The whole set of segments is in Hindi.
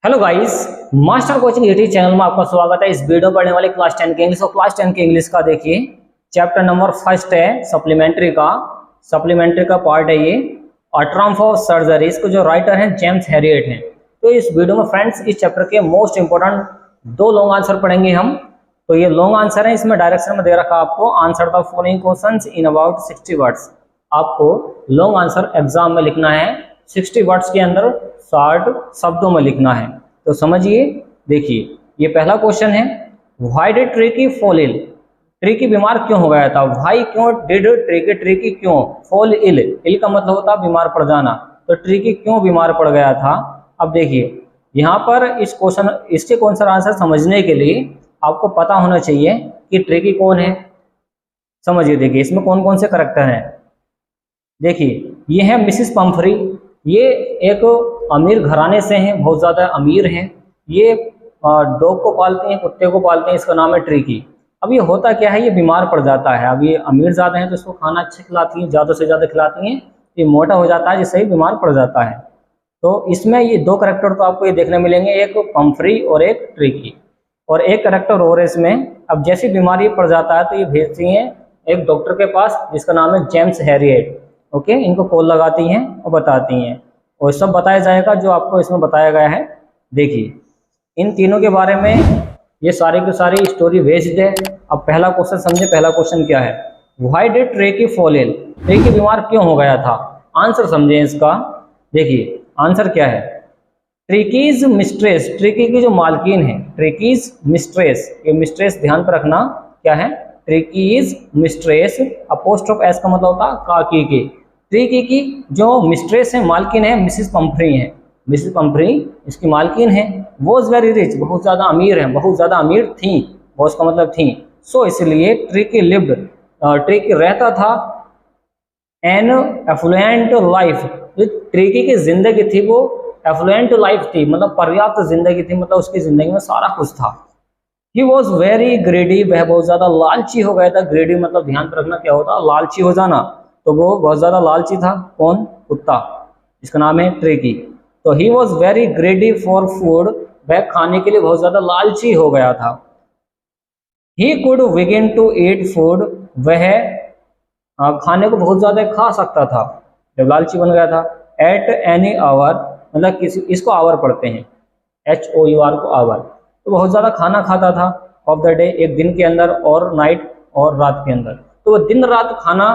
Hello guys, master coaching YouTube channel में आपका स्वागत है। इस वीडियो पढ़ने वाले क्लास 10 के इंग्लिश और क्लास 10 के इंग्लिश का देखिए चैप्टर नंबर फर्स्ट है सप्लीमेंट्री का पार्ट है ये। और ट्रम्प ऑफ सर्जरी, इसको जो राइटर हैं जेम्स हैरियट हैं। तो इस वीडियो में फ्रेंड्स इस चैप्टर के मोस्ट इंपोर्टेंट दो लॉन्ग आंसर पढ़ेंगे हम। तो ये लॉन्ग आंसर है, इसमें डायरेक्शन में दे रखा आपको answer the following questions in about 60 words. आपको लॉन्ग आंसर एग्जाम में लिखना है 60 वर्ड्स के अंदर 60 शब्दों में लिखना है। तो समझिए, देखिए ये पहला क्वेश्चन है, why did Tricky fall ill. Tricky बीमार क्यों हो गया था। व्हाई क्यों, डिड ट्रिकी क्यों, फॉल इल, इल का मतलब होता है बीमार पड़ जाना। तो ट्रिकी क्यों बीमार पड़ गया था। अब देखिए यहाँ पर इस क्वेश्चन इसके कौन सा आंसर समझने के लिए आपको पता होना चाहिए कि ट्रिकी कौन है। समझिए, देखिए इसमें कौन कौन से करैक्टर हैं। देखिए ये है मिसिस पंफरी, ये एक अमीर घराने से हैं, बहुत ज़्यादा अमीर हैं। ये डॉग को पालते हैं, कुत्ते को पालते हैं, इसका नाम है ट्रिकी। अब ये होता क्या है, ये बीमार पड़ जाता है। अब ये अमीर ज़्यादा हैं तो इसको खाना अच्छा खिलाती हैं, ज़्यादा से ज़्यादा खिलाती हैं, ये मोटा हो जाता है, जिससे ही बीमार पड़ जाता है। तो इसमें ये दो करैक्टर तो आपको ये देखने मिलेंगे, एक पंफरी और एक ट्रिकी। और एक करैक्टर और है इसमें। अब जैसी बीमारी पड़ जाता है तो ये भेजती हैं एक डॉक्टर के पास जिसका नाम है जेम्स हैरियट। ओके, इनको कॉल लगाती हैं और बताती हैं, और सब बताया जाएगा जो आपको इसमें बताया गया है। देखिए इन तीनों के बारे में ये सारी की सारी स्टोरी बेस्ड है। अब पहला क्वेश्चन समझे, पहला क्वेश्चन क्या है, why did Tricky fall ill. Tricky बीमार क्यों हो गया था। आंसर समझे इसका। देखिए आंसर क्या है, ट्रिकीज मिस्ट्रेस, ट्रिकी की जो मालकिन है, ट्रिकीज मिस्ट्रेस, ये मिस्ट्रेस ध्यान पर रखना क्या है, ट्रिकीज मिस्ट्रेस, अपोस्ट्रोफ एस का मतलब होता है काकी की। ट्रिकी की जो मिस्ट्रेस है, मालकिन है, मिसिस पंफरी है। मिसिस पंफरी इसकी मालकिन है। वॉज वेरी रिच, बहुत ज़्यादा अमीर है, बहुत ज़्यादा अमीर थी, वॉज का मतलब थी। सो इसलिए ट्रिकी लिव्ड, ट्रिकी रहता था एन एफ्लुएंट लाइफ। जो ट्रिकी की जिंदगी थी वो एफ्लुएंट लाइफ थी, मतलब पर्याप्त जिंदगी थी, मतलब उसकी जिंदगी में सारा कुछ था। ही वॉज वेरी ग्रेडी, वह बहुत ज्यादा लालची हो गया था। ग्रेडी मतलब ध्यान पर रखना क्या होता है, लालची हो जाना। तो वो बहुत ज्यादा लालची था। कौन, कुत्ता, इसका नाम है ट्रिकी। तो he was very ग्रेडी for food, वह खाने के लिए बहुत ज्यादा लालची हो गया था। He could begin to eat food, वह खाने को बहुत ज्यादा खा सकता था जब लालची बन गया था। एट एनी आवर, मतलब किसी, इसको आवर पढ़ते हैं, HOUR को आवर। तो बहुत ज़्यादा खाना खाता था ऑफ द डे, एक दिन के अंदर, और नाइट, और रात के अंदर। तो वो दिन रात खाना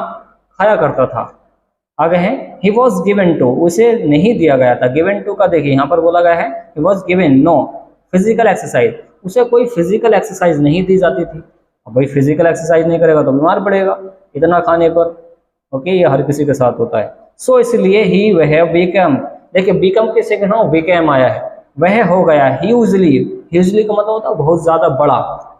खाया करता था। आगे है ही वॉज गिवन टू, उसे नहीं दिया गया था। गिवन टू का देखिए यहाँ पर बोला गया है he was given no physical exercise, उसे कोई फिजिकल एक्सरसाइज नहीं दी जाती थी। अब भाई फिजिकल एक्सरसाइज नहीं करेगा तो बीमार पड़ेगा इतना खाने पर। ओके, ये हर किसी के साथ होता है। सो इसलिए ही वह बिकम, देखिए बिकम के सेकंड हो बिकम आया है, वह हो गया ह्यूजली। ह्यूजली का मतलब होता है बहुत ज्यादा बड़ा,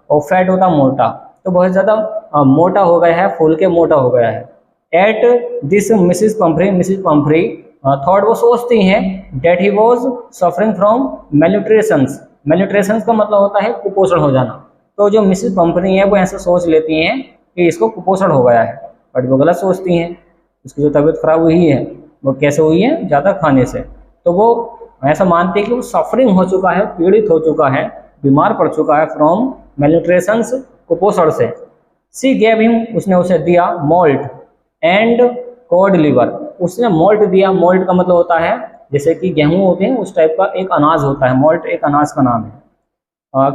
और फैट होता मोटा। तो बहुत ज्यादा मोटा हो गया है, फूल के मोटा हो गया है। At this Mrs Pumphrey thought, वो सोचती हैं that he was suffering from malnutritions. Malnutritions का मतलब होता है कुपोषण हो जाना। तो जो मिसिस पंफरी है वो ऐसे सोच लेती हैं कि इसको कुपोषण हो गया है, बट वो गलत सोचती हैं। उसकी जो तबीयत खराब हुई है वो कैसे हुई है, ज़्यादा खाने से। तो वो ऐसा मानते हैं कि वो सफरिंग हो चुका है, पीड़ित हो चुका है, बीमार पड़ चुका है फ्रॉम मेल्यूट्रिशंस, कुपोषण से। सी गेव हिम, उसने उसे दिया मॉल्ट एंड कॉड लिवर, उसने मॉल्ट दिया। मॉल्ट का मतलब होता है जैसे कि गेहूं होते हैं उस टाइप का एक अनाज होता है, मॉल्ट एक अनाज का नाम है।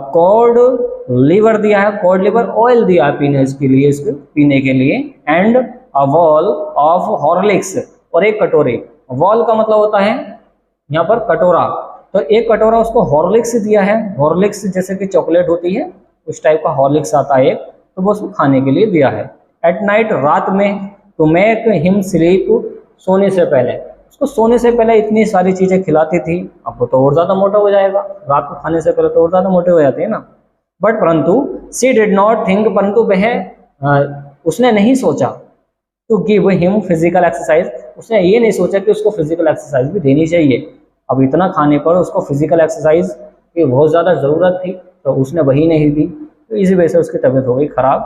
कॉड लिवर दिया है, कॉड लिवर ऑयल दिया है पीने के लिए, इसके पीने के लिए। And a wall of Horlicks, और एक कटोरे। वॉल का मतलब होता है यहाँ पर कटोरा, तो एक कटोरा उसको हॉर्लिक्स दिया है। हॉर्लिक्स जैसे कि चॉकलेट होती है उस टाइप का हॉर्लिक्स आता है एक, तो वो उसको खाने के लिए दिया है। एट नाइट, रात में, टू मेक हिम स्लीप, सोने से पहले, उसको सोने से पहले इतनी सारी चीजें खिलाती थी। अब वो तो और ज्यादा मोटा हो जाएगा, रात को खाने से पहले तो और ज्यादा मोटे हो जाते हैं ना। बट परंतु सी डिड नॉट थिंक, परंतु वह उसने नहीं सोचा to give him physical exercise, उसने ये नहीं सोचा कि उसको फिजिकल एक्सरसाइज भी देनी चाहिए। अब इतना खाने पर उसको फिजिकल एक्सरसाइज की बहुत ज़्यादा ज़रूरत थी, तो उसने वही नहीं दी। तो इसी वजह से उसकी तबीयत हो गई खराब,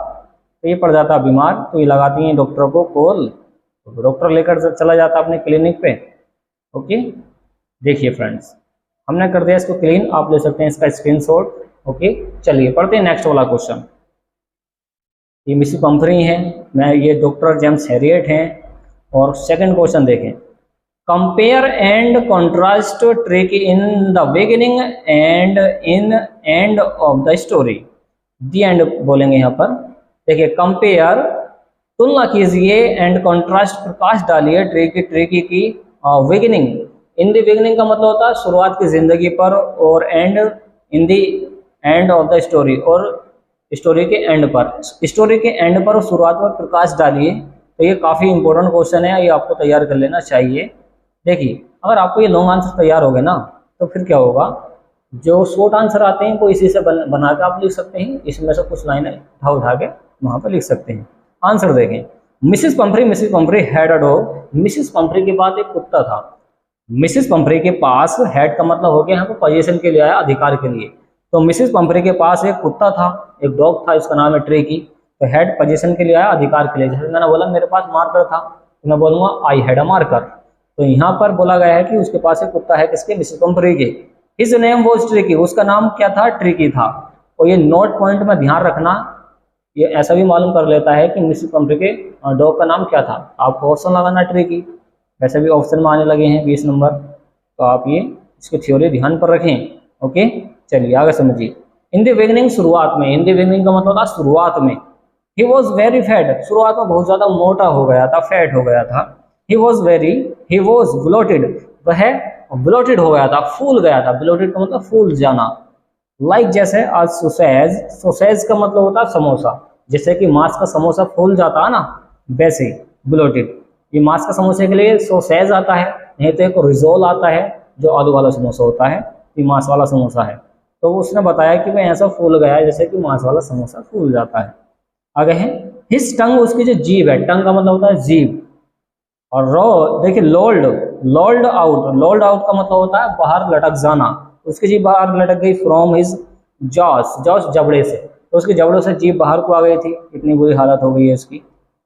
तो ये पड़ जाता बीमार। तो ये लगाती हैं डॉक्टर को कॉल, तो डॉक्टर लेकर चला जाता अपने क्लिनिक पे। ओके, देखिए फ्रेंड्स, हमने कर दिया इसको क्लीन, आप ले सकते हैं इसका स्क्रीनशॉट। ओके, चलिए पढ़ते हैं नेक्स्ट वाला क्वेश्चन। ये मिसेस पंफरी हैं, मैं ये डॉक्टर जेम्स हैरियट हैं। और सेकंड क्वेश्चन देखें, compare and contrast trick in the beginning and in end of the story. The and बोलेंगे यहाँ पर। देखिए, कंपेयर तुलना कीजिए, एंड कॉन्ट्रास्ट प्रकाश डालिए ट्रिकी की बिगिनिंग। इन द बिगिनिंग का मतलब होता है शुरुआत की जिंदगी पर, और and in the end of the story, और स्टोरी के एंड पर। स्टोरी के एंड पर और शुरुआत पर प्रकाश डालिए। तो ये काफ़ी इंपॉर्टेंट क्वेश्चन है, ये आपको तैयार कर लेना चाहिए। देखिए, अगर आपको ये लॉन्ग आंसर तैयार हो गए ना, तो फिर क्या होगा, जो शॉर्ट आंसर आते हैं वो इसी से बना के आप लिख सकते हैं। इसमें से कुछ लाइनें उठा के वहाँ पर लिख सकते हैं। आंसर देखें, Mrs Pumphrey had a dog. Mrs Pumphrey के पास एक कुत्ता था। मिसेस पंफरी के पास, हैड का मतलब हो गया यहाँ पर पोजीशन के लिए आया, अधिकार के लिए। तो मिसेस पंफरी के पास एक कुत्ता था, एक डॉग था, इसका नाम है ट्रिकी। तो हेड पोजीशन के लिए आया, अधिकार के लिए। जैसे मैंने बोला मेरे पास मार्कर था, तो मैं बोलूँगा आई हैड अ मार्कर। तो यहाँ पर बोला गया है कि उसके पास एक कुत्ता है, किसके, मिसेस पंफरी के। हिज नेम वॉज ट्रिकी, उसका नाम क्या था, ट्रिकी था। और ये नोट पॉइंट में ध्यान रखना, ये ऐसा भी मालूम कर लेता है कि मिसेस पंफरी के डॉग का नाम क्या था। आपको ऑप्शन लगाना ट्रिकी, वैसे भी ऑप्शन में आने लगे हैं 20 नंबर। तो आप ये इसकी थ्योरी ध्यान पर रखें। ओके, चलिए आगे समझिए। इन द बिगिनिंग, शुरुआत में। इन द बिगिनिंग का मतलब था शुरुआत में। ही वॉज वेरी फैट, शुरुआत में बहुत ज़्यादा मोटा हो गया था, फैट हो गया था। ही वॉज ब्लोटेड, वह ब्लोटेड हो गया था, फूल गया था। ब्लोटेड का मतलब फूल जाना। लाइक जैसे, आज सोसेज का मतलब होता है समोसा। जैसे कि मांस का समोसा फूल जाता है ना, वैसे ब्लोटेड। ये मांस का समोसे के लिए सोसेज आता है, नहीं तो एक रिजोल आता है जो आलू वाला समोसा होता है, ये मांस वाला समोसा है। तो उसने बताया कि मैं ऐसा फूल गया है जैसे कि मांस वाला समोसा फूल जाता है। आगे है, हिज टंग, उसकी जो जीभ है, टंग का मतलब होता है जीभ। और रो, देखिए लॉल्ड आउट का मतलब होता है बाहर लटक जाना। उसकी जीभ बाहर लटक गई, फ्रॉम हिज जॉस जबड़े से। तो उसके जबड़ों से जीभ बाहर को आ गई थी, इतनी बुरी हालत हो गई है उसकी।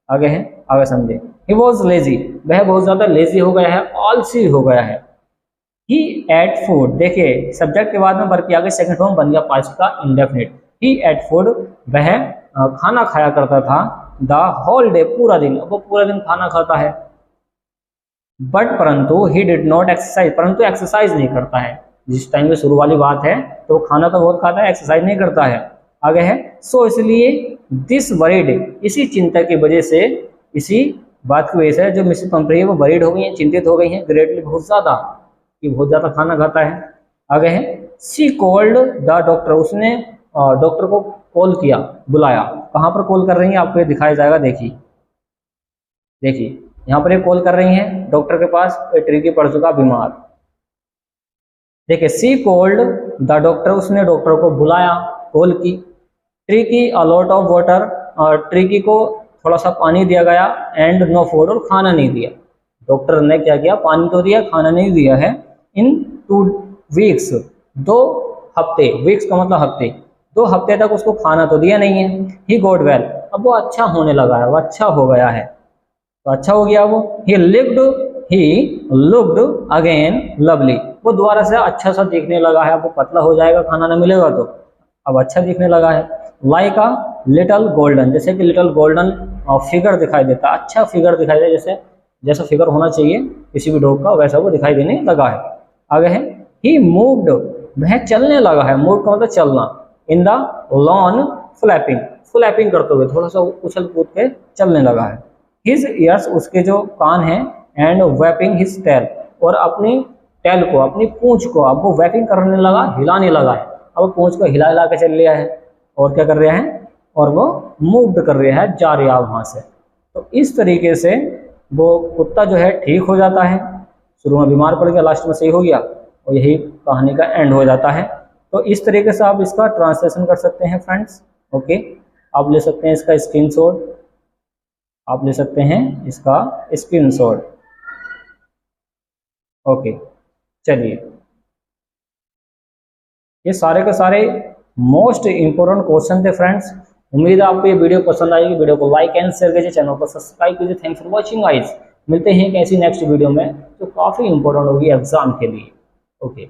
आगे है, आगे समझे। ही वॉज लेजी, वह बहुत ज्यादा लेजी हो गया है, आलसी हो गया है। ही एट फूड, देखिए सब्जेक्ट के बाद में वर्ब के आगे सेकंड फॉर्म बन गया पास्ट का इंडेफिनिट। ही एट फूड, वह खाना खाया करता था। द होल डे, पूरा दिन, वो पूरा दिन खाना खाता है। बट परंतु ही डिड नॉट एक्सरसाइज, परंतु एक्सरसाइज नहीं करता है। जिस टाइम में शुरू वाली बात है, तो खाना तो बहुत खाता है, एक्सरसाइज नहीं करता है। आगे है, सो इसलिए, दिस वरीड, इसी चिंता की वजह से, इसी बात की वजह से जो मिसेस पंफरी है वो वरीड हो गई है, चिंतित हो गई है, ग्रेटली, बहुत ज्यादा, कि बहुत ज़्यादा खाना खाता है। आगे है, सी कॉल्ड द डॉक्टर, उसने डॉक्टर को कॉल किया, बुलाया। कहाँ पर कॉल कर रही हैं आपको ये दिखाया जाएगा। देखिए यहाँ पर ये कॉल कर रही हैं डॉक्टर के पास, ट्रिकी पड़ चुका बीमार। देखिए, सी कॉल्ड द डॉक्टर, उसने डॉक्टर को बुलाया, कॉल की। Tricky a lot of water, tricky को थोड़ा सा पानी दिया गया। एंड नो फूड, और खाना नहीं दिया। डॉक्टर ने क्या किया, पानी तो दिया, खाना नहीं दिया है। इन 2 वीक्स, 2 हफ्ते, वीक्स का मतलब हफ्ते, 2 हफ्ते तक उसको खाना तो दिया नहीं है। ही गॉट वेल, अब वो अच्छा होने लगा है, वो अच्छा हो गया है, तो अच्छा हो गया वो। ही लुक्ड अगेन लवली, वो दोबारा से अच्छा सा दिखने लगा है। अब वो पतला हो जाएगा, खाना ना मिलेगा तो अब अच्छा दिखने लगा है। लाइक अ लिटल गोल्डन, जैसे कि लिटल गोल्डन फिगर दिखाई देता, अच्छा फिगर दिखाई दे, जैसा फिगर होना चाहिए किसी भी डॉग का, वैसा वो दिखाई देने लगा है। आगे है, ही मूव्ड, वह चलने लगा है। मूव का मतलब चलना। इन द लॉन, फ्लैपिंग करते हुए, थोड़ा सा उछल कूद के चलने लगा है। हिज ईयर्स, उसके जो कान हैं। एंड वैपिंग हिज टेल, और अपनी टेल को, अपनी पूंछ को, अब वो वैपिंग करने लगा, हिलाने लगा है। अब पूंछ को हिला हिला के चल लिया है, और क्या कर रहा है, और वो मूव्ड कर रहा है, जा रहा वहां से। तो इस तरीके से वो कुत्ता जो है ठीक हो जाता है। शुरू में बीमार पड़ गया, लास्ट में सही हो गया, और यही कहानी का एंड हो जाता है। तो इस तरीके से आप इसका ट्रांसलेशन कर सकते हैं फ्रेंड्स। ओके, आप ले सकते हैं इसका स्क्रीनशॉट, आप ले सकते हैं इसका स्क्रीनशॉट। ओके, चलिए, ये सारे के सारे मोस्ट इंपोर्टेंट क्वेश्चन थे फ्रेंड्स। उम्मीद है आपको ये वीडियो पसंद आएगी। वीडियो को लाइक एंड शेयर कीजिए, चैनल को सब्सक्राइब कीजिए। Thanks for watching guys. मिलते हैं एक ऐसी नेक्स्ट वीडियो में जो काफ़ी इंपॉर्टेंट होगी एग्जाम के लिए। ओके।